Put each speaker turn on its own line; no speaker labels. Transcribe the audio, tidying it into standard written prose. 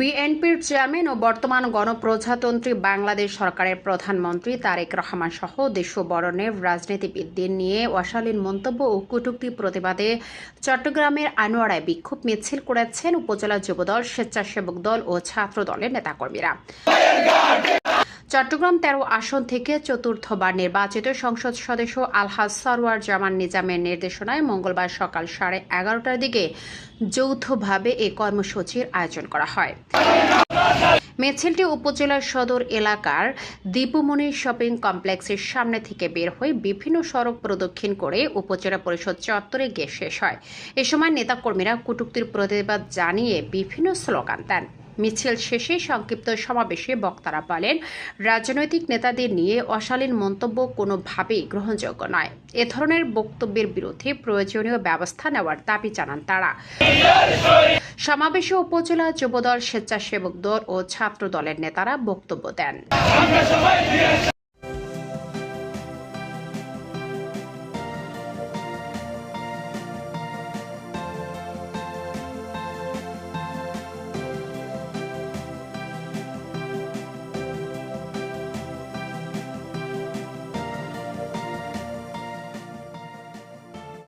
বিএনপির চেয়ারম্যান ও বর্তমান গণপ্রজাতন্ত্রী বাংলাদেশ সরকারের প্রধানমন্ত্রী তারেক রহমান সহ দেশীয় বরেণ্যের রাজনীতিবিদদের নিয়ে অশালীন মন্তব্য ও কটূক্তি প্রতিবাদে চট্টগ্রামের আনোয়ারায় বিক্ষোভ মিছিল করেছেন উপজেলা যুবদল, স্বেচ্ছাসেবক দল ও ছাত্র দলের নেতাকর্মীরা। চট্টগ্রাম ১৩ আসন থেকে চতুর্থবার নির্বাচিত সংসদ সদস্য আলহাজ সরওয়ার জামান নিজামের নির্দেশনায় মঙ্গলবার সকাল 11:30টার দিকে যৌথভাবে এই কর্মসূচির আয়োজন করা হয়। মিছিলটি উপজেলার সদর এলাকার দীপুমনি শপিং কমপ্লেক্সের সামনে থেকে বের হয়ে বিভিন্ন সড়ক প্রদক্ষিণ করে উপজেলা পরিষদ চত্বরে গিয়ে শেষ হয়। এ সময় নেতাকর্মীরা কটূক্তির প্রতিবাদ জানিয়ে বিভিন্ন স্লোগান দেন। মিছিল শেষে সংক্ষিপ্ত সমাবেশে বক্তারা বলেন, রাজনৈতিক নেতাদের নিয়ে অশালীন মন্তব্য কোনোভাবেই গ্রহণযোগ্য নয়। এ ধরনের বক্তব্যের বিরুদ্ধে প্রয়োজনীয় ব্যবস্থা নেওয়ার দাবি জানান তারা। সমাবেশে উপজেলা যুবদল, স্বেচ্ছাসেবক দল ও ছাত্র দলের নেতারা বক্তব্য দেন।